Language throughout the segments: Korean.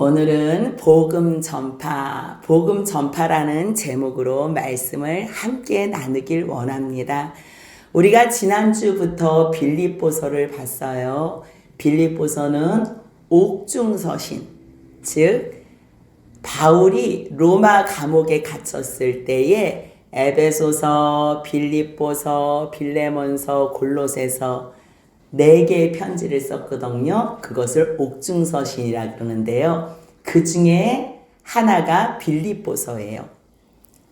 오늘은 복음 전파라는 제목으로 말씀을 함께 나누길 원합니다. 우리가 지난주부터 빌립보서를 봤어요. 빌립보서는 옥중서신, 즉 바울이 로마 감옥에 갇혔을 때에 에베소서, 빌립보서, 빌레몬서, 골로새서 4개의 편지를 썼거든요. 그것을 옥중서신이라 그러는데요. 그 중에 하나가 빌립보서예요.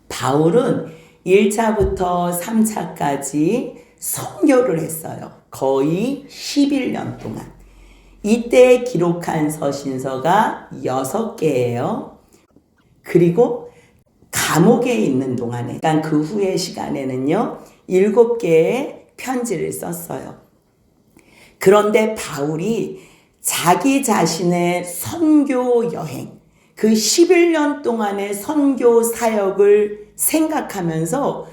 바울은 1차부터 3차까지 선교를 했어요. 거의 11년 동안. 이때 기록한 서신서가 6개예요. 그리고 감옥에 있는 동안에, 그러니까 그 후의 시간에는요, 7개의 편지를 썼어요. 그런데 바울이 자기 자신의 선교 여행, 그 11년 동안의 선교 사역을 생각하면서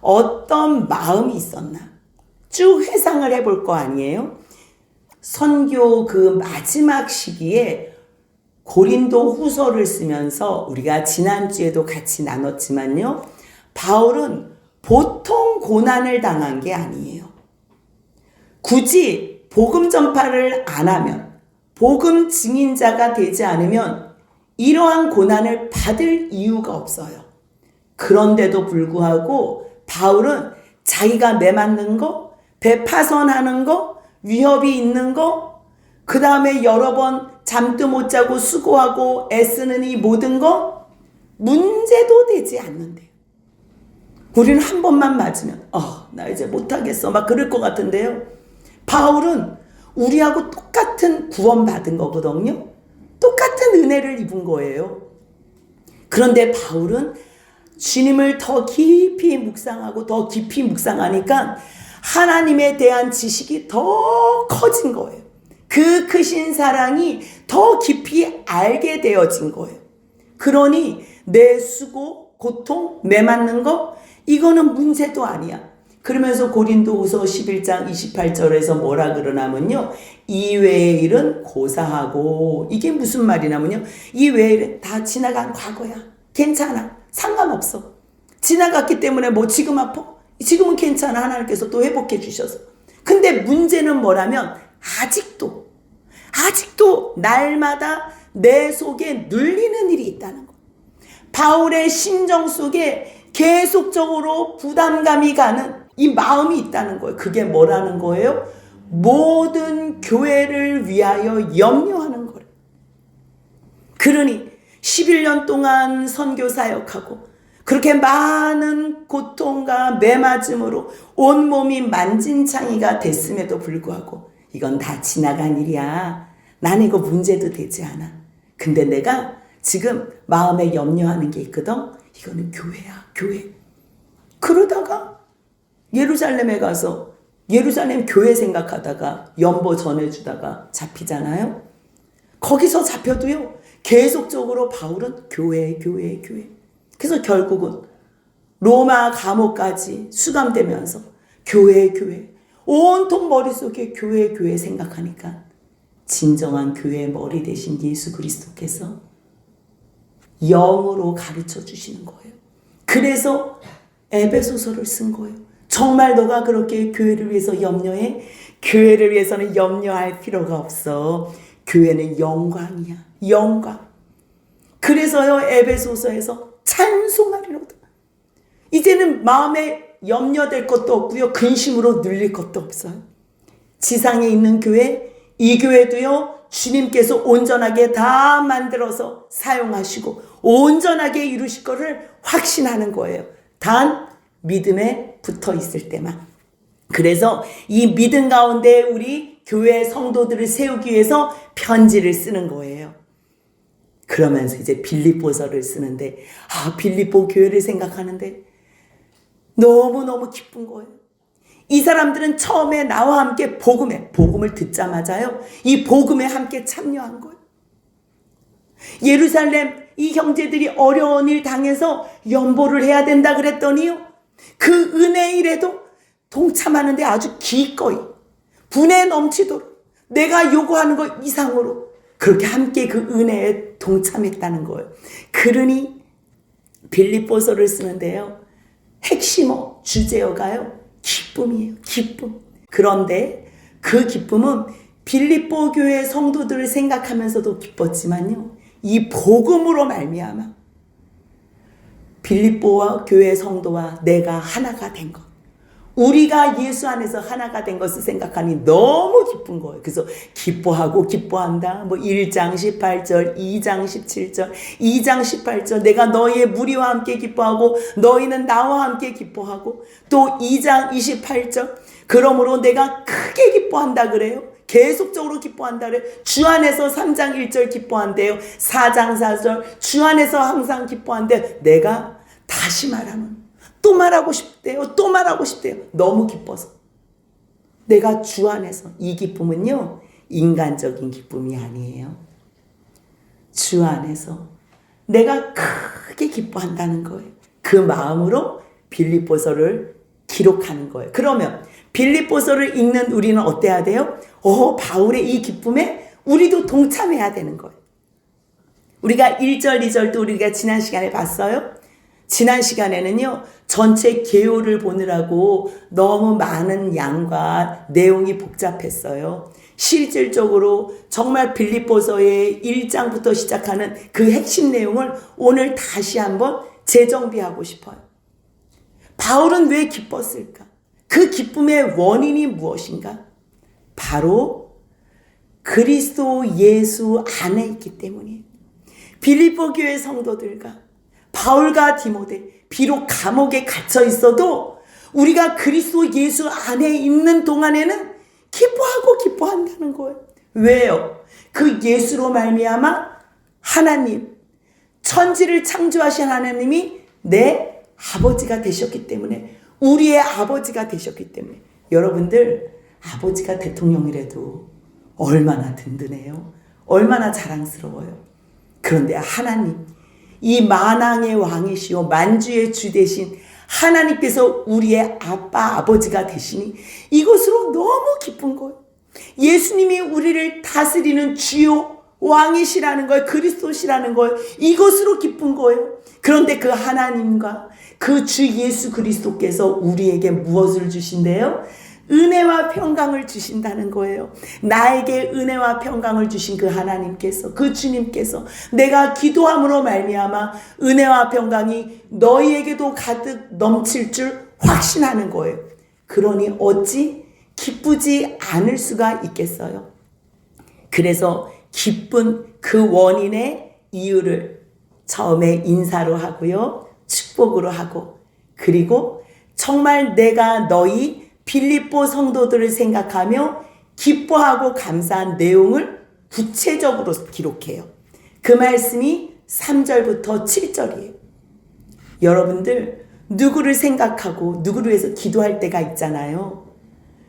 어떤 마음이 있었나? 쭉 회상을 해볼 거 아니에요? 선교 그 마지막 시기에 고린도 후서를 쓰면서 우리가 지난주에도 같이 나눴지만요. 바울은 보통 고난을 당한 게 아니에요. 굳이 복음 전파를 안 하면, 복음 증인자가 되지 않으면 이러한 고난을 받을 이유가 없어요. 그런데도 불구하고 바울은 자기가 매맞는 거, 배 파손하는 거, 위협이 있는 거, 그 다음에 여러 번 잠도 못 자고 수고하고 애쓰는 이 모든 거 문제도 되지 않는데요. 우리는 한 번만 맞으면 나 이제 못하겠어 막 그럴 것 같은데요. 바울은 우리하고 똑같은 구원받은 거거든요. 똑같은 은혜를 입은 거예요. 그런데 바울은 주님을 더 깊이 묵상하고 더 깊이 묵상하니까 하나님에 대한 지식이 더 커진 거예요. 그 크신 사랑이 더 깊이 알게 되어진 거예요. 그러니 내 수고, 고통, 매맞는 거 이거는 문제도 아니야. 그러면서 고린도후서 11장 28절에서 뭐라 그러냐면요. 이 외의 일은 고사하고, 이게 무슨 말이냐면요. 이 외의 일은 다 지나간 과거야. 괜찮아. 상관없어. 지나갔기 때문에 뭐 지금 아파? 지금은 괜찮아. 하나님께서 또 회복해 주셔서. 근데 문제는 뭐라면 아직도 날마다 내 속에 눌리는 일이 있다는 거. 바울의 심정 속에 계속적으로 부담감이 가는 이 마음이 있다는 거예요. 그게 뭐라는 거예요? 모든 교회를 위하여 염려하는 거예요. 그러니 11년 동안 선교 사역하고 그렇게 많은 고통과 매맞음으로 온몸이 만진창이가 됐음에도 불구하고 이건 다 지나간 일이야. 나는 이거 문제도 되지 않아. 근데 내가 지금 마음에 염려하는 게 있거든. 이거는 교회야, 교회. 그러다가 예루살렘에 가서 예루살렘 교회 생각하다가 연보 전해주다가 잡히잖아요. 거기서 잡혀도요. 계속적으로 바울은 교회. 그래서 결국은 로마 감옥까지 수감되면서 교회. 온통 머릿속에 교회 생각하니까 진정한 교회의 머리 대신 예수 그리스도께서 영으로 가르쳐 주시는 거예요. 그래서 에베소서를 쓴 거예요. 정말 너가 그렇게 교회를 위해서 염려해? 교회를 위해서는 염려할 필요가 없어. 교회는 영광이야. 영광. 그래서요. 에베소서에서 찬송하리로다. 이제는 마음에 염려될 것도 없고요. 근심으로 눌릴 것도 없어요. 지상에 있는 교회, 이 교회도요. 주님께서 온전하게 다 만들어서 사용하시고 온전하게 이루실 것을 확신하는 거예요. 단 믿음에 붙어 있을 때만. 그래서 이 믿음 가운데 우리 교회 성도들을 세우기 위해서 편지를 쓰는 거예요. 그러면서 이제 빌립보서를 쓰는데 빌립보 교회를 생각하는데 너무너무 기쁜 거예요. 이 사람들은 처음에 나와 함께 복음을 듣자마자요. 이 복음에 함께 참여한 거예요. 예루살렘 이 형제들이 어려운 일 당해서 연보를 해야 된다 그랬더니요. 그 은혜 일에도 동참하는데 아주 기꺼이 분에 넘치도록 내가 요구하는 것 이상으로 그렇게 함께 그 은혜에 동참했다는 거예요. 그러니 빌립보서를 쓰는데요, 핵심어 주제어가요, 기쁨이에요. 기쁨. 그런데 그 기쁨은 빌립보 교회 성도들을 생각하면서도 기뻤지만요, 이 복음으로 말미암아 빌립보와 교회 성도와 내가 하나가 된 것, 우리가 예수 안에서 하나가 된 것을 생각하니 너무 기쁜 거예요. 그래서 기뻐하고 기뻐한다. 1장 18절, 2장 17절, 2장 18절, 내가 너희의 무리와 함께 기뻐하고 너희는 나와 함께 기뻐하고, 또 2장 28절, 그러므로 내가 크게 기뻐한다 그래요. 계속적으로 기뻐한다 그래요. 주 안에서 3장 1절 기뻐한대요. 4장 4절, 주 안에서 항상 기뻐한대. 내가 다시 말하면 또 말하고 싶대요. 또 말하고 싶대요. 너무 기뻐서. 내가 주 안에서, 이 기쁨은요, 인간적인 기쁨이 아니에요. 주 안에서 내가 크게 기뻐한다는 거예요. 그 마음으로 빌립보서를 기록하는 거예요. 그러면 빌립보서를 읽는 우리는 어때야 돼요? 바울의 이 기쁨에 우리도 동참해야 되는 거예요. 우리가 1절, 2절도 우리가 지난 시간에 봤어요. 지난 시간에는요, 전체 개요를 보느라고 너무 많은 양과 내용이 복잡했어요. 실질적으로 정말 빌립보서의 1장부터 시작하는 그 핵심 내용을 오늘 다시 한번 재정비하고 싶어요. 바울은 왜 기뻤을까? 그 기쁨의 원인이 무엇인가? 바로 그리스도 예수 안에 있기 때문이에요. 빌립보 교회 성도들과 바울과 디모데, 비록 감옥에 갇혀 있어도 우리가 그리스도 예수 안에 있는 동안에는 기뻐하고 기뻐한다는 거예요. 왜요? 그 예수로 말미암아 하나님, 천지를 창조하신 하나님이 내 아버지가 되셨기 때문에, 우리의 아버지가 되셨기 때문에. 여러분들, 아버지가 대통령이라도 얼마나 든든해요? 얼마나 자랑스러워요? 그런데 하나님, 이 만왕의 왕이시오 만주의 주 되신 하나님께서 우리의 아빠, 아버지가 되시니 이것으로 너무 기쁜 거예요. 예수님이 우리를 다스리는 주요 왕이시라는 거예요. 그리스도시라는 거예요. 이것으로 기쁜 거예요. 그런데 그 하나님과 그 주 예수 그리스도께서 우리에게 무엇을 주신대요? 은혜와 평강을 주신다는 거예요. 나에게 은혜와 평강을 주신 그 하나님께서, 그 주님께서 내가 기도함으로 말미암아 은혜와 평강이 너희에게도 가득 넘칠 줄 확신하는 거예요. 그러니 어찌 기쁘지 않을 수가 있겠어요? 그래서 기쁜 그 원인의 이유를 처음에 인사로 하고요, 축복으로 하고, 그리고 정말 내가 너희 빌립보 성도들을 생각하며 기뻐하고 감사한 내용을 구체적으로 기록해요. 그 말씀이 3절부터 7절이에요. 여러분들, 누구를 생각하고 누구를 위해서 기도할 때가 있잖아요.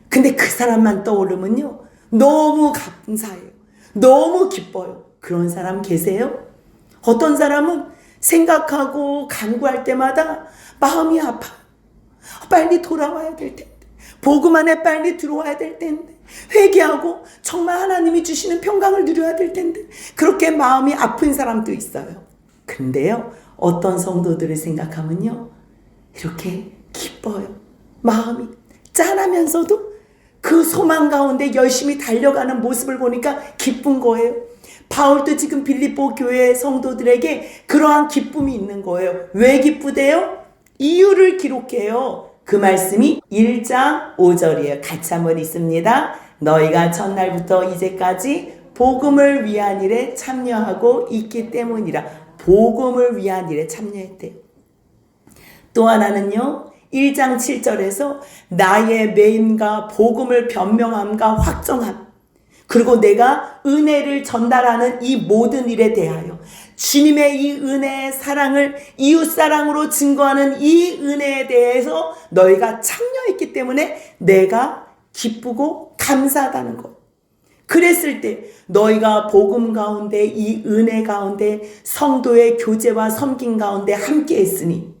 근데 그 사람만 떠오르면요, 너무 감사해요. 너무 기뻐요. 그런 사람 계세요? 어떤 사람은 생각하고 간구할 때마다 마음이 아파요. 빨리 돌아와야 될 텐데, 복음 안에 빨리 들어와야 될 텐데, 회개하고 정말 하나님이 주시는 평강을 누려야 될 텐데, 그렇게 마음이 아픈 사람도 있어요. 근데요, 어떤 성도들을 생각하면요, 이렇게 기뻐요. 마음이 짠하면서도 그 소망 가운데 열심히 달려가는 모습을 보니까 기쁜 거예요. 바울도 지금 빌립보 교회 성도들에게 그러한 기쁨이 있는 거예요. 왜 기쁘대요? 이유를 기록해요. 그 말씀이 1장 5절이에요. 같이 한번 읽습니다. 너희가 첫날부터 이제까지 복음을 위한 일에 참여하고 있기 때문이라. 복음을 위한 일에 참여했대요. 또 하나는요, 1장 7절에서 나의 매임과 복음을 변명함과 확정함, 그리고 내가 은혜를 전달하는 이 모든 일에 대하여 주님의 이 은혜의 사랑을 이웃사랑으로 증거하는 이 은혜에 대해서 너희가 참여했기 때문에 내가 기쁘고 감사하다는 것. 그랬을 때 너희가 복음 가운데, 이 은혜 가운데, 성도의 교제와 섬김 가운데 함께 했으니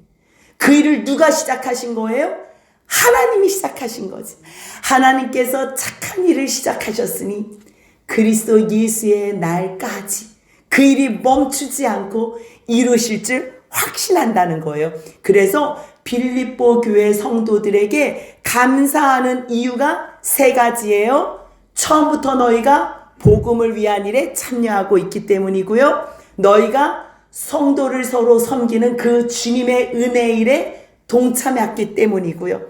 그 일을 누가 시작하신 거예요? 하나님이 시작하신 거지. 하나님께서 착한 일을 시작하셨으니 그리스도 예수의 날까지 그 일이 멈추지 않고 이루실 줄 확신한다는 거예요. 그래서 빌립보 교회 성도들에게 감사하는 이유가 세 가지예요. 처음부터 너희가 복음을 위한 일에 참여하고 있기 때문이고요. 너희가 성도를 서로 섬기는 그 주님의 은혜의 일에 동참했기 때문이고요.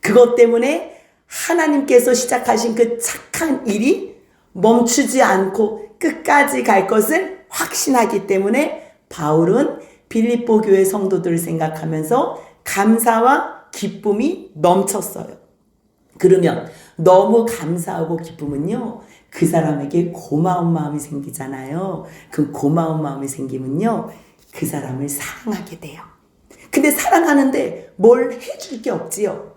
그것 때문에 하나님께서 시작하신 그 착한 일이 멈추지 않고 끝까지 갈 것을 확신하기 때문에 바울은 빌립보 교회 성도들을 생각하면서 감사와 기쁨이 넘쳤어요. 그러면 너무 감사하고 기쁨은요, 그 사람에게 고마운 마음이 생기잖아요. 그 고마운 마음이 생기면요, 그 사람을 사랑하게 돼요. 근데 사랑하는데 뭘 해줄 게 없지요.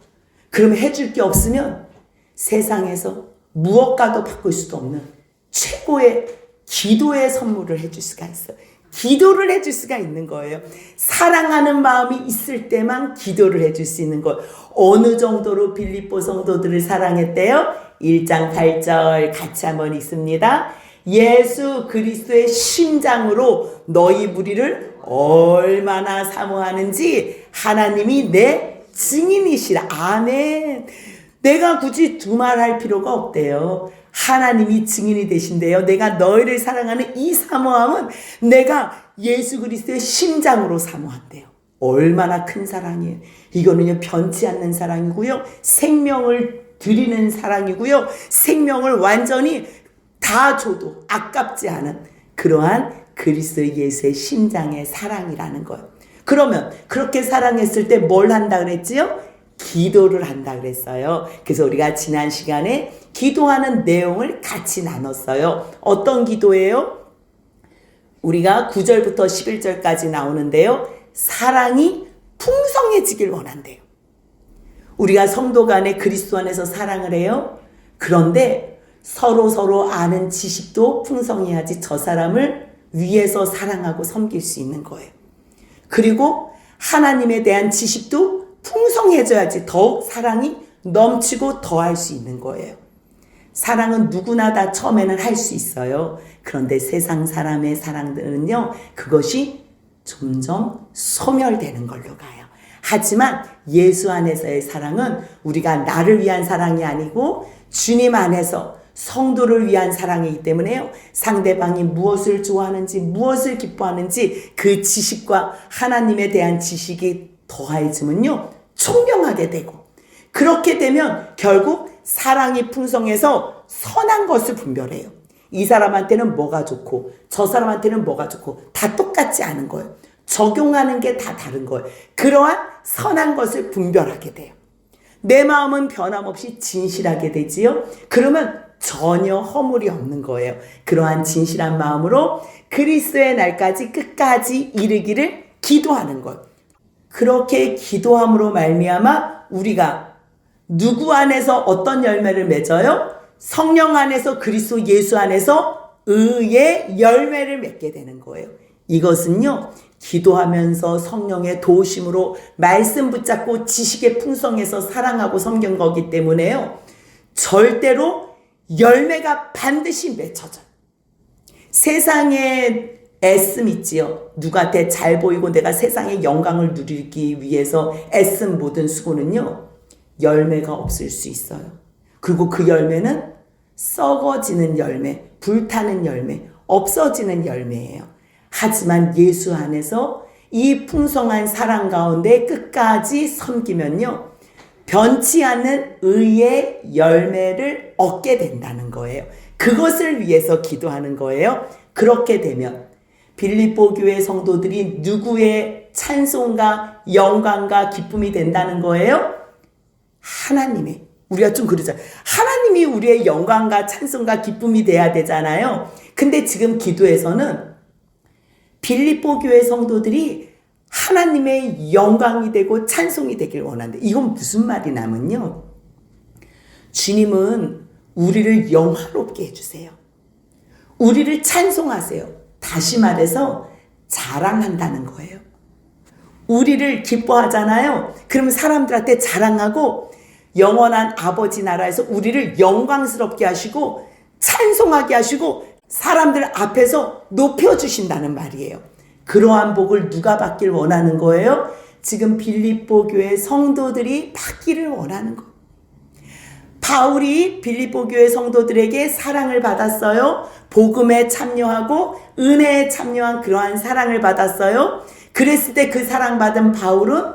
그러면 해줄 게 없으면 세상에서 무엇과도 바꿀 수도 없는 최고의 기도의 선물을 해줄 수가 있어요. 기도를 해줄 수가 있는 거예요. 사랑하는 마음이 있을 때만 기도를 해줄 수 있는 거예요. 어느 정도로 빌립보 성도들을 사랑했대요? 1장 8절 같이 한번 읽습니다. 예수 그리스도의 심장으로 너희 무리를 얼마나 사모하는지 하나님이 내 증인이시라. 아멘. 내가 굳이 두말할 필요가 없대요. 하나님이 증인이 되신대요. 내가 너희를 사랑하는 이 사모함은 내가 예수 그리스도의 심장으로 사모한대요. 얼마나 큰 사랑이에요. 이거는요, 변치 않는 사랑이고요. 생명을 드리는 사랑이고요. 생명을 완전히 다 줘도 아깝지 않은 그러한 그리스도 예수의 심장의 사랑이라는 거예요. 그러면 그렇게 사랑했을 때 뭘 한다 그랬지요? 기도를 한다 그랬어요. 그래서 우리가 지난 시간에 기도하는 내용을 같이 나눴어요. 어떤 기도예요? 우리가 9절부터 11절까지 나오는데요. 사랑이 풍성해지길 원한대요. 우리가 성도 간에 그리스도 안에서 사랑을 해요. 그런데 서로 아는 지식도 풍성해야지 저 사람을 위해서 사랑하고 섬길 수 있는 거예요. 그리고 하나님에 대한 지식도 풍성해져야지 더욱 사랑이 넘치고 더할 수 있는 거예요. 사랑은 누구나 다 처음에는 할 수 있어요. 그런데 세상 사람의 사랑들은요, 그것이 점점 소멸되는 걸로 가요. 하지만 예수 안에서의 사랑은 우리가 나를 위한 사랑이 아니고 주님 안에서 성도를 위한 사랑이기 때문에요. 상대방이 무엇을 좋아하는지 무엇을 기뻐하는지 그 지식과 하나님에 대한 지식이 더해지면요, 총명하게 되고, 그렇게 되면 결국 사랑이 풍성해서 선한 것을 분별해요. 이 사람한테는 뭐가 좋고 저 사람한테는 뭐가 좋고 다 똑같지 않은 거예요. 적용하는 게 다 다른 거예요. 그러한 선한 것을 분별하게 돼요. 내 마음은 변함없이 진실하게 되지요. 그러면 전혀 허물이 없는 거예요. 그러한 진실한 마음으로 그리스도의 날까지 끝까지 이르기를 기도하는 것. 그렇게 기도함으로 말미암아 우리가 누구 안에서 어떤 열매를 맺어요? 성령 안에서 그리스도 예수 안에서 의의 열매를 맺게 되는 거예요. 이것은요, 기도하면서 성령의 도우심으로 말씀 붙잡고 지식의 풍성해서 사랑하고 섬긴 거기 때문에요, 절대로 열매가 반드시 맺혀져요. 세상에 애씀 있지요. 누구한테 잘 보이고 내가 세상의 영광을 누리기 위해서 애쓴 모든 수고는요, 열매가 없을 수 있어요. 그리고 그 열매는 썩어지는 열매, 불타는 열매, 없어지는 열매예요. 하지만 예수 안에서 이 풍성한 사랑 가운데 끝까지 섬기면요, 변치 않는 의의 열매를 얻게 된다는 거예요. 그것을 위해서 기도하는 거예요. 그렇게 되면 빌립보 교회 성도들이 누구의 찬송과 영광과 기쁨이 된다는 거예요? 하나님의. 우리가 좀 그러잖아요. 하나님이 우리의 영광과 찬송과 기쁨이 돼야 되잖아요. 근데 지금 기도에서는 빌립보 교회 성도들이 하나님의 영광이 되고 찬송이 되길 원하는데, 이건 무슨 말이냐면요, 주님은 우리를 영화롭게 해주세요. 우리를 찬송하세요. 다시 말해서 자랑한다는 거예요. 우리를 기뻐하잖아요. 그럼 사람들한테 자랑하고 영원한 아버지 나라에서 우리를 영광스럽게 하시고 찬송하게 하시고 사람들 앞에서 높여주신다는 말이에요. 그러한 복을 누가 받길 원하는 거예요? 지금 빌립보 교회 성도들이 받기를 원하는 거예요. 바울이 빌립보 교회 성도들에게 사랑을 받았어요. 복음에 참여하고 은혜에 참여한 그러한 사랑을 받았어요. 그랬을 때 그 사랑받은 바울은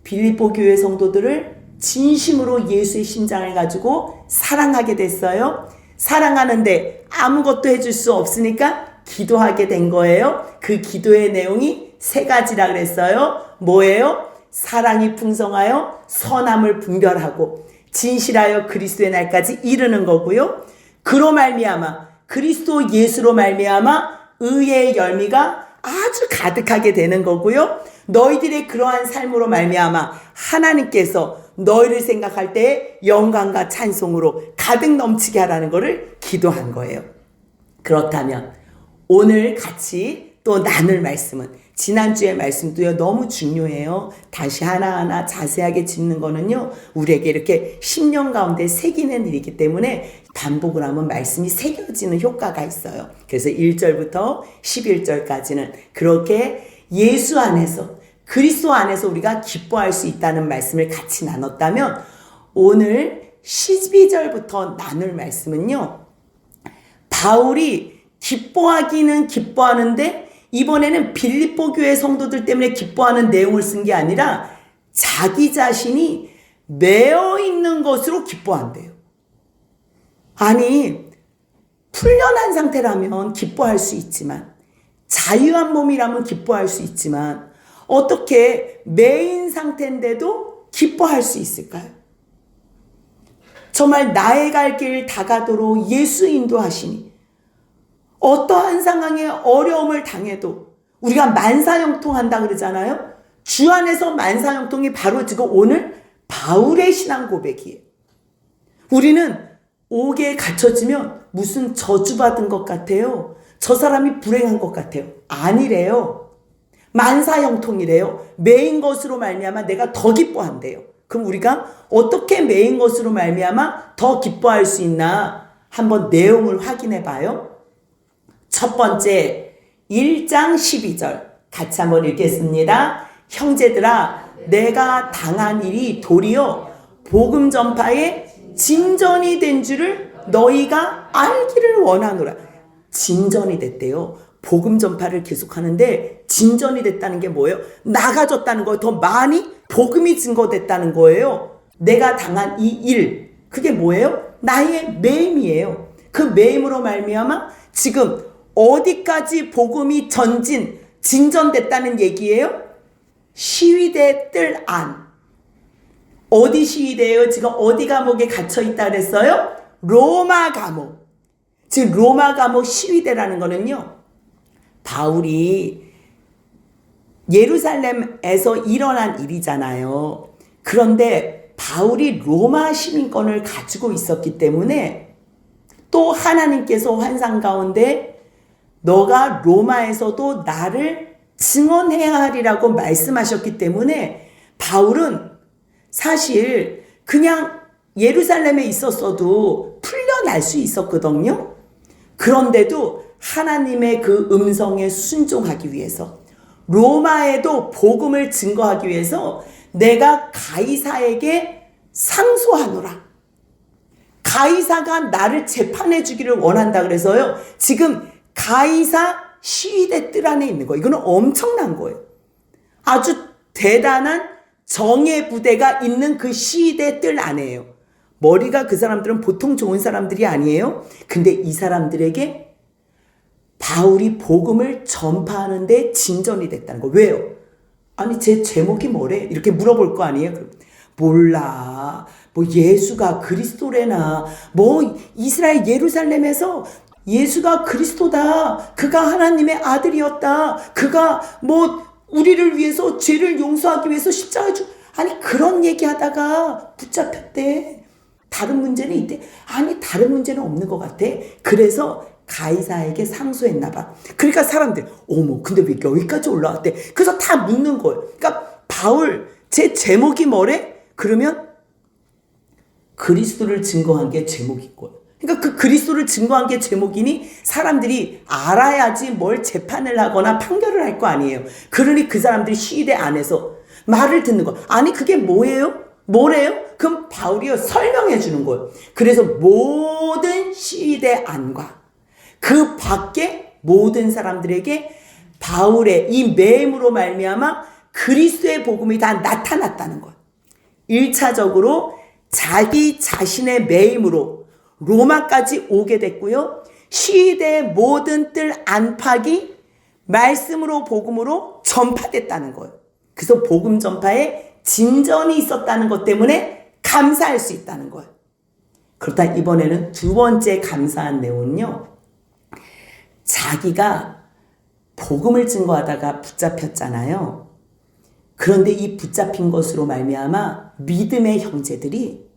빌립보 교회 성도들을 진심으로 예수의 심장을 가지고 사랑하게 됐어요. 사랑하는데 아무것도 해줄 수 없으니까 기도하게 된 거예요. 그 기도의 내용이 3가지라 그랬어요. 뭐예요? 사랑이 풍성하여 선함을 분별하고 진실하여 그리스도의 날까지 이르는 거고요. 그로 말미암아 그리스도 예수로 말미암아 의의 열매가 아주 가득하게 되는 거고요. 너희들의 그러한 삶으로 말미암아 하나님께서 너희를 생각할 때 영광과 찬송으로 가득 넘치게 하라는 것을 기도한 거예요. 그렇다면 오늘 같이 또 나눌 말씀은 지난주의 말씀도요 너무 중요해요. 다시 하나하나 자세하게 짚는 거는요 우리에게 이렇게 10년 가운데 새기는 일이기 때문에 반복을 하면 말씀이 새겨지는 효과가 있어요. 그래서 1절부터 11절까지는 그렇게 예수 안에서 그리스도 안에서 우리가 기뻐할 수 있다는 말씀을 같이 나눴다면 오늘 12절부터 나눌 말씀은요 바울이 기뻐하기는 기뻐하는데 이번에는 빌립보 교회 성도들 때문에 기뻐하는 내용을 쓴 게 아니라 자기 자신이 매여 있는 것으로 기뻐한대요. 아니 풀려난 상태라면 기뻐할 수 있지만 자유한 몸이라면 기뻐할 수 있지만 어떻게 매인 상태인데도 기뻐할 수 있을까요? 정말 나의 갈 길 다가도록 예수 인도하시니 어떠한 상황에 어려움을 당해도 우리가 만사형통한다 그러잖아요. 주 안에서 만사형통이 바로 지금 오늘 바울의 신앙 고백이에요. 우리는 옥에 갇혀지면 무슨 저주받은 것 같아요. 저 사람이 불행한 것 같아요. 아니래요. 만사형통이래요. 매인 것으로 말미암아 내가 더 기뻐한대요. 그럼 우리가 어떻게 매인 것으로 말미암아 더 기뻐할 수 있나 한번 내용을 확인해 봐요. 첫 번째 1장 12절 같이 한번 읽겠습니다. 형제들아 내가 당한 일이 도리어 복음 전파에 진전이 된 줄을 너희가 알기를 원하노라. 진전이 됐대요. 복음 전파를 계속하는데 진전이 됐다는 게 뭐예요? 나가졌다는 거예요. 더 많이 복음이 증거됐다는 거예요. 내가 당한 이 일 그게 뭐예요? 나의 매임이에요. 그 매임으로 말미암아 지금 어디까지 복음이 진전됐다는 얘기예요? 시위대 뜰 안. 어디 시위대예요? 지금 어디 감옥에 갇혀 있다 그랬어요? 로마 감옥. 지금 로마 감옥 시위대라는 거는요. 바울이 예루살렘에서 일어난 일이잖아요. 그런데 바울이 로마 시민권을 가지고 있었기 때문에 또 하나님께서 환상 가운데 너가 로마에서도 나를 증언해야 하리라고 말씀하셨기 때문에 바울은 사실 그냥 예루살렘에 있었어도 풀려날 수 있었거든요. 그런데도 하나님의 그 음성에 순종하기 위해서 로마에도 복음을 증거하기 위해서 내가 가이사에게 상소하노라. 가이사가 나를 재판해 주기를 원한다 그래서요. 지금 가이사 시위대 뜰 안에 있는 거예요. 이거는 엄청난 거예요. 아주 대단한 정예 부대가 있는 그 시위대 뜰 안에요. 머리가 그 사람들은 보통 좋은 사람들이 아니에요. 근데 이 사람들에게 바울이 복음을 전파하는데 진전이 됐다는 거. 왜요? 아니 제 제목이 뭐래? 이렇게 물어볼 거 아니에요? 몰라. 뭐 예수가 그리스도래나 뭐 이스라엘 예루살렘에서 예수가 그리스도다. 그가 하나님의 아들이었다. 그가 뭐 우리를 위해서 죄를 용서하기 위해서 십자가에 아니 그런 얘기하다가 붙잡혔대. 다른 문제는 있대. 아니 다른 문제는 없는 것 같아. 그래서 가이사에게 상소했나 봐. 그러니까 사람들 어머 근데 왜 여기까지 올라왔대. 그래서 다 묻는 거예요. 그러니까 바울 제 제목이 뭐래? 그러면 그리스도를 증거한 게 제목인 거예요. 그러니까 그 그리스도를 증거한 게 제목이니 사람들이 알아야지 뭘 재판을 하거나 판결을 할 거 아니에요. 그러니 그 사람들이 시위대 안에서 말을 듣는 거. 아니 그게 뭐예요? 뭐래요? 그럼 바울이요 설명해 주는 거예요. 그래서 모든 시위대 안과 그 밖에 모든 사람들에게 바울의 이 매임으로 말미암아 그리스도의 복음이 다 나타났다는 거예요. 1차적으로 자기 자신의 매임으로 로마까지 오게 됐고요. 시대의 모든 뜰 안팎이 말씀으로 복음으로 전파됐다는 거예요. 그래서 복음 전파에 진전이 있었다는 것 때문에 감사할 수 있다는 거예요. 그렇다 이번에는 두 번째 감사한 내용은요. 자기가 복음을 증거하다가 붙잡혔잖아요. 그런데 이 붙잡힌 것으로 말미암아 믿음의 형제들이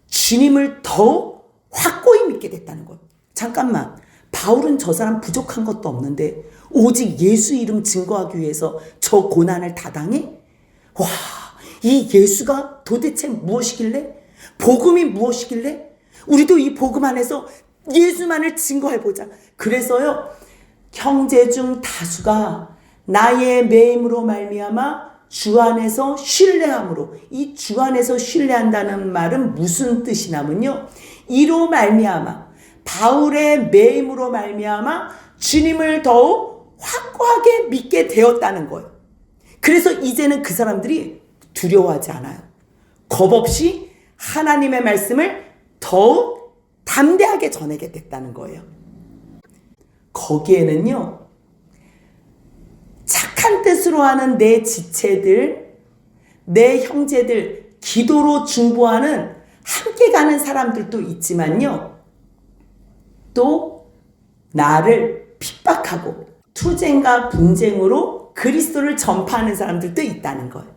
주님을 더욱 확고히 믿게 됐다는 거예요. 잠깐만, 바울은 저 사람 부족한 것도 없는데 오직 예수 이름 증거하기 위해서 저 고난을 다 당해? 와, 이 예수가 도대체 무엇이길래? 복음이 무엇이길래? 우리도 이 복음 안에서 예수만을 증거해보자. 그래서요, 형제 중 다수가 나의 매임으로 말미암아 주 안에서 신뢰함으로, 이 주 안에서 신뢰한다는 말은 무슨 뜻이냐면요, 이로 말미암아 바울의 매임으로 말미암아 주님을 더욱 확고하게 믿게 되었다는 거예요. 그래서 이제는 그 사람들이 두려워하지 않아요. 겁 없이 하나님의 말씀을 더욱 담대하게 전하게 됐다는 거예요. 거기에는요, 착한 뜻으로 하는 내 지체들, 내 형제들, 기도로 중보하는 함께 가는 사람들도 있지만요, 또 나를 핍박하고 투쟁과 분쟁으로 그리스도를 전파하는 사람들도 있다는 거예요.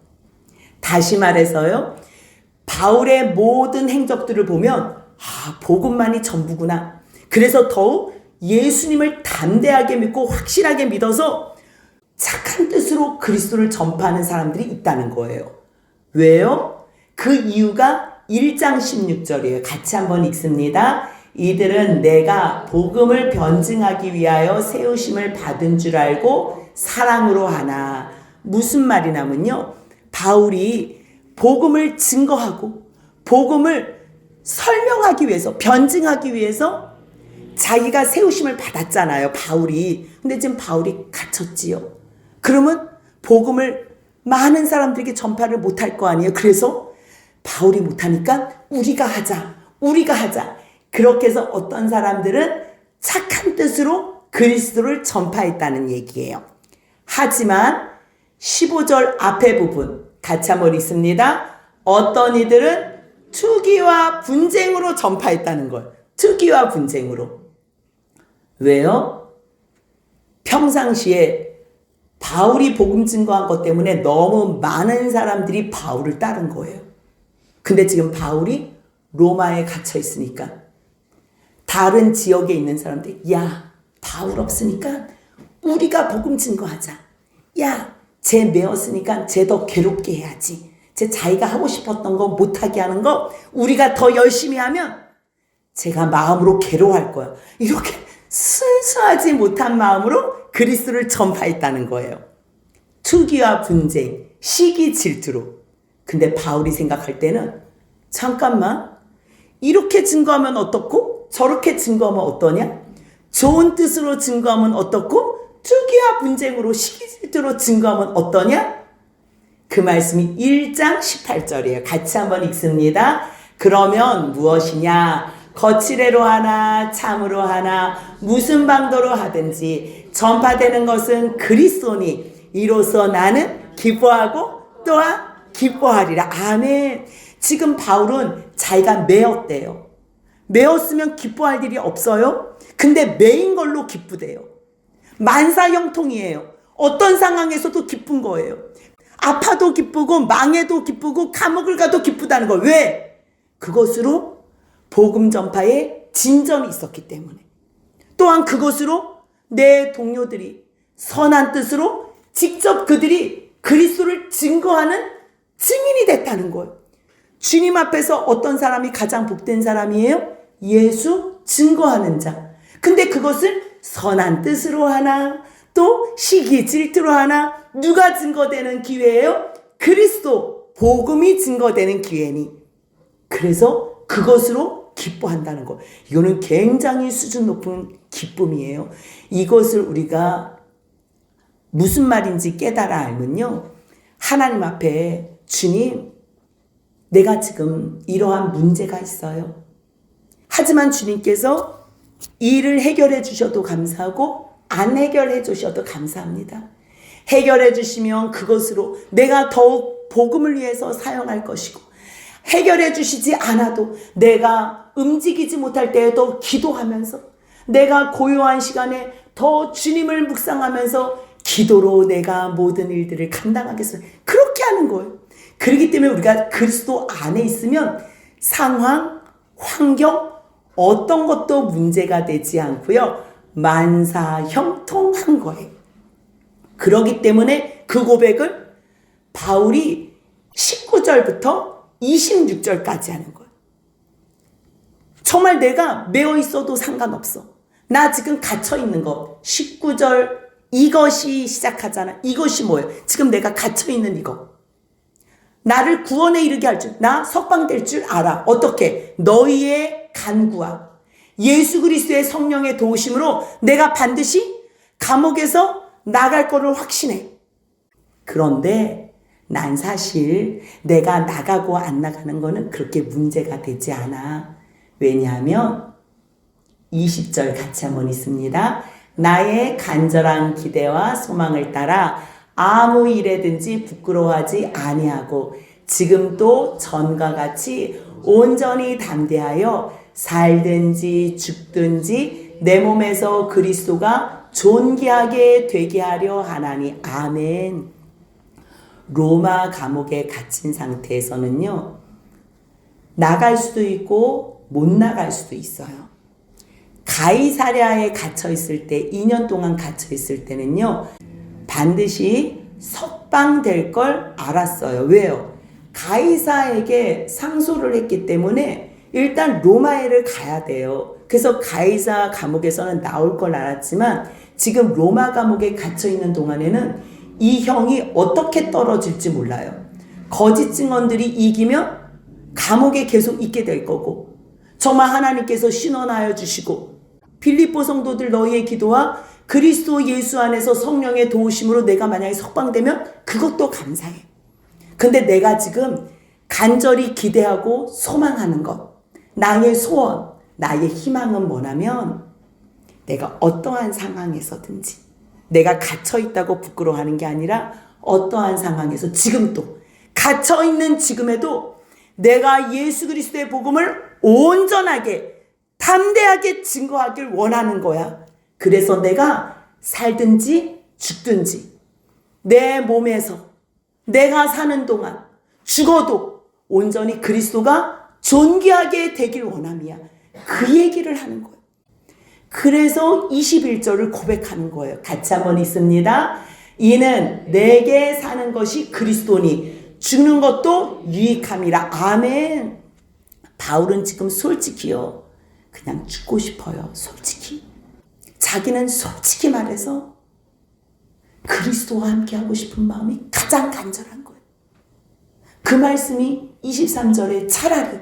다시 말해서요, 바울의 모든 행적들을 보면 복음만이 전부구나. 그래서 더욱 예수님을 담대하게 믿고 확실하게 믿어서 착한 뜻으로 그리스도를 전파하는 사람들이 있다는 거예요. 왜요? 그 이유가 1장 16절이에요. 같이 한번 읽습니다. 이들은 내가 복음을 변증하기 위하여 세우심을 받은 줄 알고 사랑으로 하나. 무슨 말이냐면요, 바울이 복음을 증거하고 복음을 설명하기 위해서, 변증하기 위해서 자기가 세우심을 받았잖아요, 바울이. 근데 지금 바울이 갇혔지요. 그러면 복음을 많은 사람들에게 전파를 못할 거 아니에요. 그래서 바울이 못하니까 우리가 하자. 그렇게 해서 어떤 사람들은 착한 뜻으로 그리스도를 전파했다는 얘기예요. 하지만 15절 앞에 부분 같이 한번 읽습니다. 어떤 이들은 투기와 분쟁으로 전파했다는 걸. 투기와 분쟁으로. 왜요? 평상시에 바울이 복음 증거한 것 때문에 너무 많은 사람들이 바울을 따른 거예요. 근데 지금 바울이 로마에 갇혀 있으니까 다른 지역에 있는 사람들이, 야, 바울 없으니까 우리가 복음 증거하자. 야, 쟤 메었으니까 쟤 더 괴롭게 해야지. 쟤 자기가 하고 싶었던 거 못하게 하는 거 우리가 더 열심히 하면 제가 마음으로 괴로워할 거야. 이렇게 순수하지 못한 마음으로 그리스도를 전파했다는 거예요. 투기와 분쟁, 시기 질투로. 근데 바울이 생각할 때는 잠깐만, 이렇게 증거하면 어떻고 저렇게 증거하면 어떠냐? 좋은 뜻으로 증거하면 어떻고 투기와 분쟁으로 시기 질투로 증거하면 어떠냐? 그 말씀이 1장 18절이에요. 같이 한번 읽습니다. 그러면 무엇이냐? 거칠애로 하나 참으로 하나 무슨 방도로 하든지 전파되는 것은 그리스도니 이로써 나는 기뻐하고 또한 기뻐하리라. 아멘. 지금 바울은 자기가 매었대요. 매었으면 기뻐할 일이 없어요. 근데 매인 걸로 기쁘대요. 만사형통이에요. 어떤 상황에서도 기쁜 거예요. 아파도 기쁘고 망해도 기쁘고 감옥을 가도 기쁘다는 거. 왜? 그것으로 복음 전파에 진전이 있었기 때문에. 또한 그것으로 내 동료들이 선한 뜻으로 직접 그들이 그리스도를 증거하는 증인이 됐다는 거예요. 주님 앞에서 어떤 사람이 가장 복된 사람이에요? 예수 증거하는 자. 근데 그것을 선한 뜻으로 하나, 또 시기 질투로 하나, 누가 증거되는 기회예요? 그리스도 복음이 증거되는 기회니. 그래서 그것으로 기뻐한다는 거. 이거는 굉장히 수준 높은 기쁨이에요. 이것을 우리가 무슨 말인지 깨달아 알면요, 하나님 앞에 주님, 내가 지금 이러한 문제가 있어요. 하지만 주님께서 이 일을 해결해 주셔도 감사하고 안 해결해 주셔도 감사합니다. 해결해 주시면 그것으로 내가 더욱 복음을 위해서 사용할 것이고, 해결해 주시지 않아도 내가 움직이지 못할 때에도 기도하면서, 내가 고요한 시간에 더 주님을 묵상하면서 기도로 내가 모든 일들을 감당하겠습니다. 그렇게 하는 거예요. 그렇기 때문에 우리가 그리스도 안에 있으면 상황, 환경, 어떤 것도 문제가 되지 않고요, 만사형통한 거예요. 그렇기 때문에 그 고백을 바울이 19절부터 26절까지 하는 거예요. 정말 내가 매어 있어도 상관없어. 나 지금 갇혀 있는 거. 19절 이것이 시작하잖아. 이것이 뭐예요? 지금 내가 갇혀 있는 이거. 나를 구원에 이르게 할 줄, 나 석방될 줄 알아. 어떻게? 너희의 간구와 예수 그리스도의 성령의 도우심으로 내가 반드시 감옥에서 나갈 거를 확신해. 그런데 난 사실 내가 나가고 안 나가는 거는 그렇게 문제가 되지 않아. 왜냐하면 20절 같이 한번 있습니다. 나의 간절한 기대와 소망을 따라 아무 일에든지 부끄러워하지 아니하고 지금도 전과 같이 온전히 담대하여 살든지 죽든지 내 몸에서 그리스도가 존귀하게 되게 하려 하나니. 아멘. 로마 감옥에 갇힌 상태에서는요, 나갈 수도 있고 못 나갈 수도 있어요. 가이사랴에 갇혀 있을 때, 2년 동안 갇혀 있을 때는요, 반드시 석방될 걸 알았어요. 왜요? 가이사에게 상소를 했기 때문에 일단 로마에를 가야 돼요. 그래서 가이사 감옥에서는 나올 걸 알았지만 지금 로마 감옥에 갇혀 있는 동안에는 이 형이 어떻게 떨어질지 몰라요. 거짓 증언들이 이기면 감옥에 계속 있게 될 거고, 정말 하나님께서 신원하여 주시고, 빌립보 성도들 너희의 기도와 그리스도 예수 안에서 성령의 도우심으로 내가 만약에 석방되면 그것도 감사해. 근데 내가 지금 간절히 기대하고 소망하는 것, 나의 소원, 나의 희망은 뭐냐면, 내가 어떠한 상황에서든지, 내가 갇혀있다고 부끄러워하는 게 아니라 어떠한 상황에서 지금도 갇혀있는 지금에도 내가 예수 그리스도의 복음을 온전하게 담대하게 증거하길 원하는 거야. 그래서 내가 살든지 죽든지 내 몸에서 내가 사는 동안 죽어도 온전히 그리스도가 존귀하게 되길 원함이야. 그 얘기를 하는 거예요. 그래서 21절을 고백하는 거예요. 같이 한번 있습니다. 이는 내게 사는 것이 그리스도니 죽는 것도 유익함이라. 아멘. 바울은 지금 솔직히요, 그냥 죽고 싶어요. 솔직히. 자기는 솔직히 말해서 그리스도와 함께 하고 싶은 마음이 가장 간절한 거예요. 그 말씀이 23절에 차라리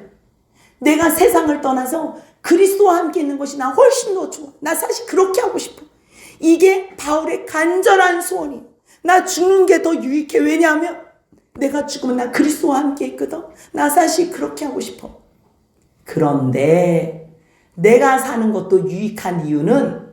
내가 세상을 떠나서 그리스도와 함께 있는 것이 나 훨씬 더 좋아. 나 사실 그렇게 하고 싶어. 이게 바울의 간절한 소원이에요. 나 죽는 게 더 유익해. 왜냐하면 내가 죽으면 나 그리스도와 함께 있거든. 나 사실 그렇게 하고 싶어. 그런데 내가 사는 것도 유익한 이유는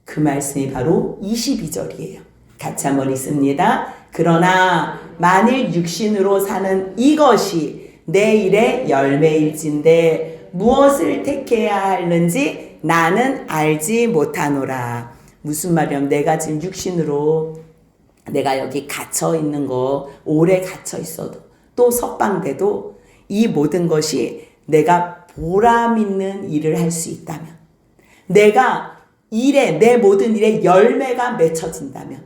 그 말씀이 바로 22절이에요. 같이 한번 읽습니다. 그러나 만일 육신으로 사는 이것이 내 일의 열매일진데 무엇을 택해야 하는지 나는 알지 못하노라. 무슨 말이냐면 내가 지금 육신으로 내가 여기 갇혀 있는 거, 오래 갇혀 있어도 또 석방돼도 이 모든 것이 내가 보람 있는 일을 할 수 있다면, 내가 내 모든 일에 열매가 맺혀진다면,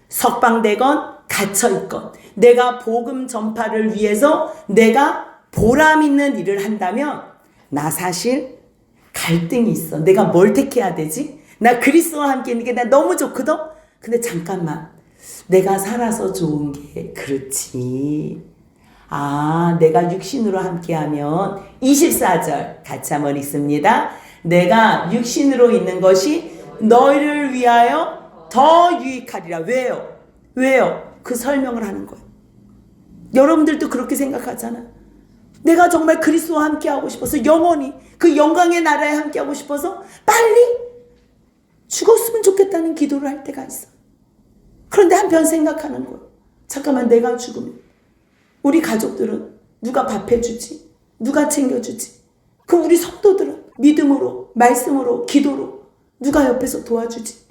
석방되건 갇혀있건 내가 복음 전파를 위해서 내가 보람 있는 일을 한다면 나 사실 갈등이 있어. 내가 뭘 택해야 되지? 나 그리스도와 함께 있는 게 나 너무 좋거든? 근데 잠깐만. 내가 살아서 좋은 게 그렇지. 아, 내가 육신으로 함께하면 24절 같이 한번 읽습니다. 내가 육신으로 있는 것이 너희를 위하여 더 유익하리라. 왜요? 왜요? 그 설명을 하는 거예요. 여러분들도 그렇게 생각하잖아. 내가 정말 그리스도와 함께하고 싶어서 영원히 그 영광의 나라에 함께하고 싶어서 빨리 죽었으면 좋겠다는 기도를 할 때가 있어. 그런데 한편 생각하는 거예요. 잠깐만, 내가 죽으면 우리 가족들은 누가 밥 해주지? 누가 챙겨주지? 그럼 우리 성도들은 믿음으로, 말씀으로, 기도로 누가 옆에서 도와주지?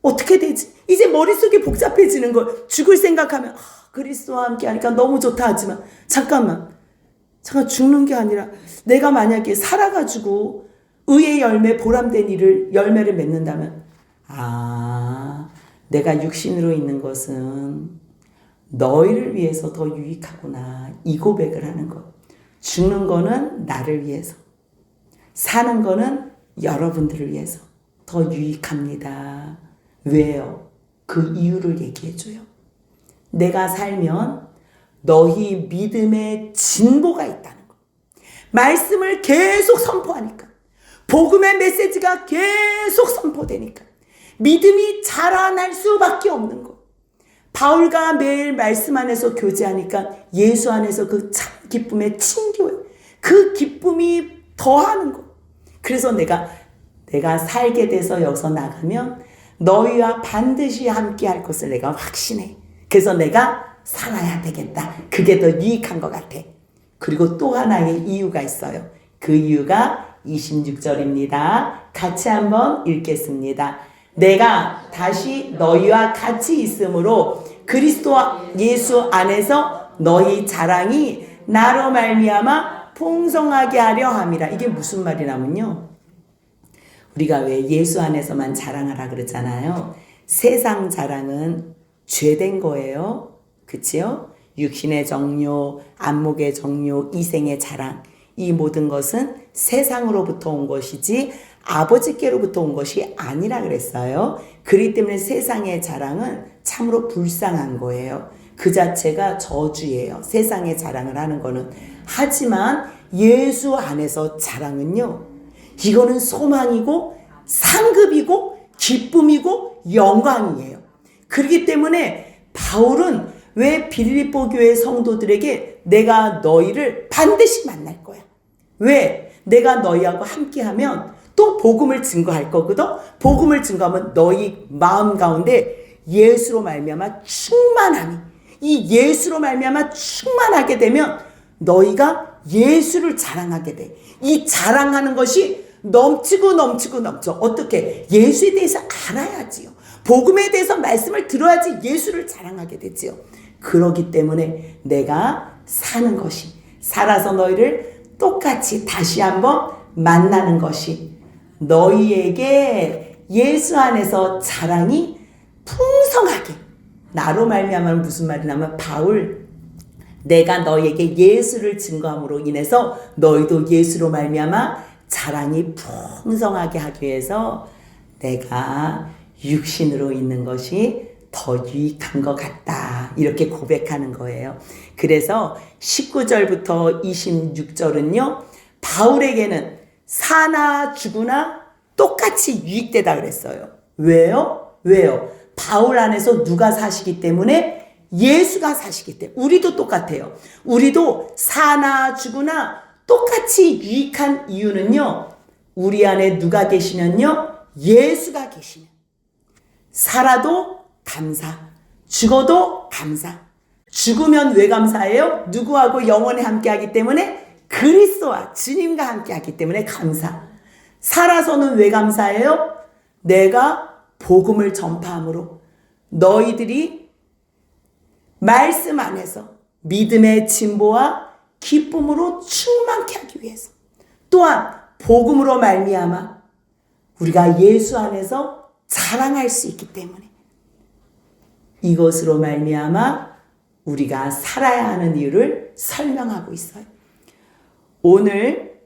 어떻게 되지? 이제 머릿속이 복잡해지는 걸. 죽을 생각하면 그리스도와 함께 하니까 너무 좋다 하지만 잠깐 죽는 게 아니라 내가 만약에 살아가지고 의의 열매, 보람된 열매를 맺는다면 내가 육신으로 있는 것은 너희를 위해서 더 유익하구나. 이 고백을 하는 것. 죽는 거는 나를 위해서, 사는 거는 여러분들을 위해서 더 유익합니다. 왜요? 그 이유를 얘기해줘요. 내가 살면 너희 믿음의 진보가 있다는 거. 말씀을 계속 선포하니까, 복음의 메시지가 계속 선포되니까 믿음이 자라날 수밖에 없는 거. 바울과 매일 말씀 안에서 교제하니까 예수 안에서 그 참 기쁨의 친교회, 그 기쁨이 더하는 거. 그래서 내가 살게 돼서 여기서 나가면 너희와 반드시 함께 할 것을 내가 확신해. 그래서 내가 살아야 되겠다. 그게 더 유익한 것 같아. 그리고 또 하나의 이유가 있어요. 그 이유가 26절입니다. 같이 한번 읽겠습니다. 내가 다시 너희와 같이 있으므로 그리스도 예수 안에서 너희 자랑이 나로 말미암아 풍성하게 하려 함이라. 이게 무슨 말이냐면요, 우리가 왜 예수 안에서만 자랑하라 그러잖아요. 세상 자랑은 죄된 거예요. 그치요? 육신의 정욕, 안목의 정욕, 이생의 자랑, 이 모든 것은 세상으로부터 온 것이지 아버지께로부터 온 것이 아니라 그랬어요. 그렇기 때문에 세상의 자랑은 참으로 불쌍한 거예요. 그 자체가 저주예요. 세상의 자랑을 하는 거는. 하지만 예수 안에서 자랑은요, 이거는 소망이고 상급이고 기쁨이고 영광이에요. 그렇기 때문에 바울은 왜 빌립보 교회 성도들에게 내가 너희를 반드시 만날 거야. 왜? 내가 너희하고 함께하면 또 복음을 증거할 거거든. 복음을 증거하면 너희 마음 가운데 예수로 말미암아 충만함이, 이 예수로 말미암아 충만하게 되면 너희가 예수를 자랑하게 돼. 이 자랑하는 것이 넘쳐. 어떻게? 예수에 대해서 알아야지요. 복음에 대해서 말씀을 들어야지 예수를 자랑하게 되지요. 그러기 때문에 내가 사는 것이, 살아서 너희를 똑같이 다시 한번 만나는 것이 너희에게 예수 안에서 자랑이 풍성하게, 나로 말미암아 무슨 말이냐면 바울, 내가 너희에게 예수를 증거함으로 인해서 너희도 예수로 말미암아 자랑이 풍성하게 하기 위해서 내가 육신으로 있는 것이 더 유익한 것 같다. 이렇게 고백하는 거예요. 그래서 19절부터 26절은요, 바울에게는 사나 죽으나 똑같이 유익되다 그랬어요. 왜요? 바울 안에서 누가 사시기 때문에? 예수가 사시기 때문에. 우리도 똑같아요. 우리도 사나 죽으나 똑같이 유익한 이유는요, 우리 안에 누가 계시면요, 예수가 계시면. 살아도 감사, 죽어도 감사. 죽으면 왜 감사해요? 누구하고 영원히 함께하기 때문에? 그리스도와 주님과 함께하기 때문에 감사. 살아서는 왜 감사해요? 내가 복음을 전파함으로 너희들이 말씀 안에서 믿음의 진보와 기쁨으로 충만케 하기 위해서, 또한 복음으로 말미암아 우리가 예수 안에서 자랑할 수 있기 때문에, 이것으로 말미암아 우리가 살아야 하는 이유를 설명하고 있어요. 오늘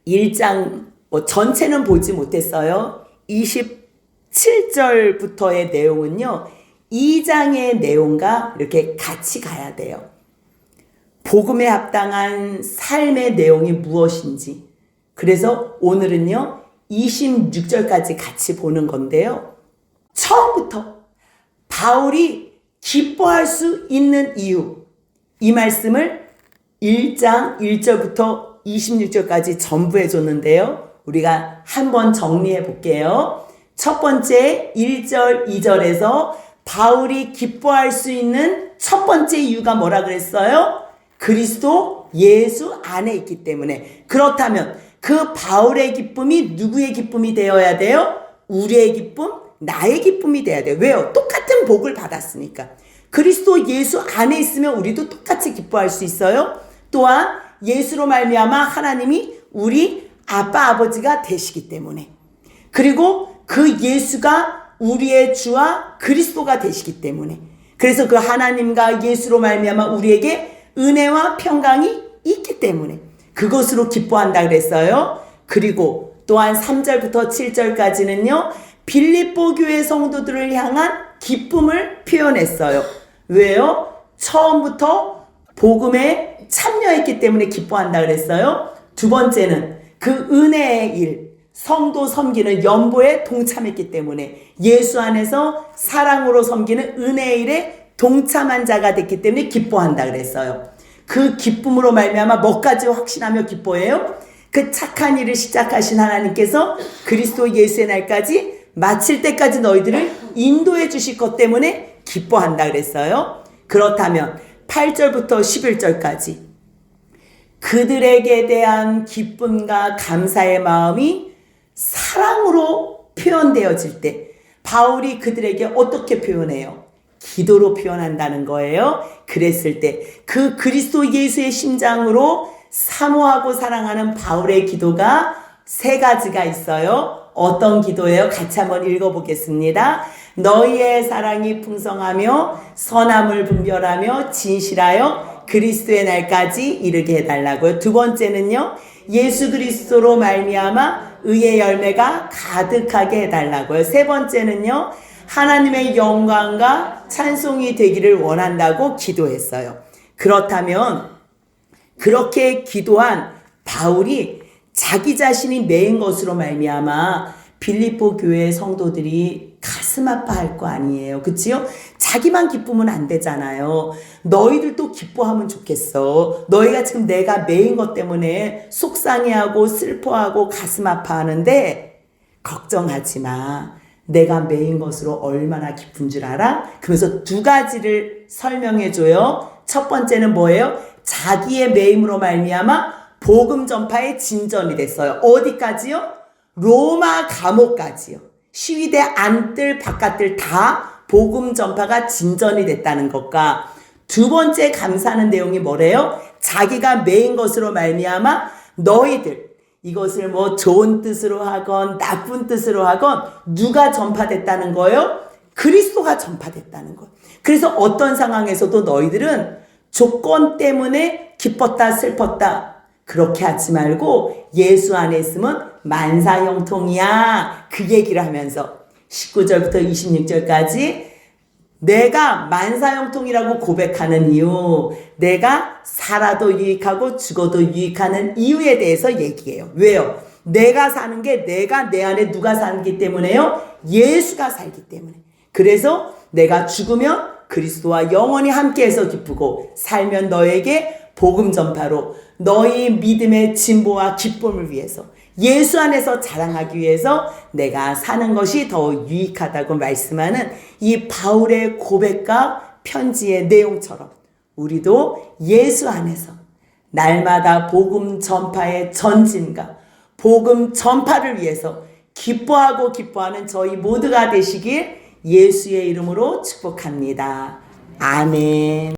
1장 전체는 보지 못했어요. 27절부터의 내용은요. 2장의 내용과 이렇게 같이 가야 돼요. 복음에 합당한 삶의 내용이 무엇인지. 그래서 오늘은요. 26절까지 같이 보는 건데요. 처음부터 바울이 기뻐할 수 있는 이유, 이 말씀을 1장 1절부터 26절까지 전부 해줬는데요. 우리가 한번 정리해 볼게요. 첫 번째 1절 2절에서 바울이 기뻐할 수 있는 첫 번째 이유가 뭐라 그랬어요? 그리스도 예수 안에 있기 때문에. 그렇다면 그 바울의 기쁨이 누구의 기쁨이 되어야 돼요? 우리의 기쁨, 나의 기쁨이 돼야 돼요. 왜요? 똑같은 복을 받았으니까. 그리스도 예수 안에 있으면 우리도 똑같이 기뻐할 수 있어요. 또한 예수로 말미암아 하나님이 우리 아빠 아버지가 되시기 때문에, 그리고 그 예수가 우리의 주와 그리스도가 되시기 때문에, 그래서 그 하나님과 예수로 말미암아 우리에게 은혜와 평강이 있기 때문에 그것으로 기뻐한다 그랬어요. 그리고 또한 3절부터 7절까지는요. 빌립보 교회 성도들을 향한 기쁨을 표현했어요. 왜요? 처음부터 복음에 참여했기 때문에 기뻐한다 그랬어요. 두 번째는 그 은혜의 일, 성도 섬기는 연보에 동참했기 때문에 예수 안에서 사랑으로 섬기는 은혜의 일에 동참한 자가 됐기 때문에 기뻐한다 그랬어요. 그 기쁨으로 말미암아 뭐까지 확신하며 기뻐해요? 그 착한 일을 시작하신 하나님께서 그리스도 예수의 날까지 마칠 때까지 너희들을 인도해 주실 것 때문에 기뻐한다 그랬어요. 그렇다면 8절부터 11절까지 그들에게 대한 기쁨과 감사의 마음이 사랑으로 표현되어질 때 바울이 그들에게 어떻게 표현해요? 기도로 표현한다는 거예요. 그랬을 때 그 그리스도 예수의 심장으로 사모하고 사랑하는 바울의 기도가 세 가지가 있어요. 어떤 기도예요? 같이 한번 읽어보겠습니다. 너희의 사랑이 풍성하며 선함을 분별하며 진실하여 그리스도의 날까지 이르게 해달라고요. 두 번째는요. 예수 그리스도로 말미암아 의의 열매가 가득하게 해달라고요. 세 번째는요. 하나님의 영광과 찬송이 되기를 원한다고 기도했어요. 그렇다면 그렇게 기도한 바울이 자기 자신이 매인 것으로 말미암아 빌립보 교회 성도들이 가슴 아파할 거 아니에요. 그치요? 자기만 기쁘면 안 되잖아요. 너희들도 기뻐하면 좋겠어. 너희가 지금 내가 매인 것 때문에 속상해하고 슬퍼하고 가슴 아파하는데 걱정하지 마. 내가 매인 것으로 얼마나 기쁜 줄 알아? 그래서 두 가지를 설명해 줘요. 첫 번째는 뭐예요? 자기의 매임으로 말미암아 복음 전파의 진전이 됐어요. 어디까지요? 로마 감옥까지요. 시위대 안뜰 바깥뜰 다 복음 전파가 진전이 됐다는 것과, 두 번째 감사하는 내용이 뭐래요? 자기가 매인 것으로 말미암아 너희들 이것을 뭐 좋은 뜻으로 하건 나쁜 뜻으로 하건 누가 전파됐다는 거예요? 그리스도가 전파됐다는 거예요. 그래서 어떤 상황에서도 너희들은 조건 때문에 기뻤다 슬펐다 그렇게 하지 말고 예수 안에 있으면 만사형통이야, 그 얘기를 하면서 19절부터 26절까지 내가 만사형통이라고 고백하는 이유, 내가 살아도 유익하고 죽어도 유익하는 이유에 대해서 얘기해요. 왜요? 내가 사는 게 내가 내 안에 누가 사는기 때문에요? 예수가 살기 때문에. 그래서 내가 죽으면 그리스도와 영원히 함께해서 기쁘고 살면 너에게 복음 전파로 너희 믿음의 진보와 기쁨을 위해서 예수 안에서 자랑하기 위해서 내가 사는 것이 더 유익하다고 말씀하는 이 바울의 고백과 편지의 내용처럼 우리도 예수 안에서 날마다 복음 전파의 전진과 복음 전파를 위해서 기뻐하고 기뻐하는 저희 모두가 되시길 예수의 이름으로 축복합니다. 아멘.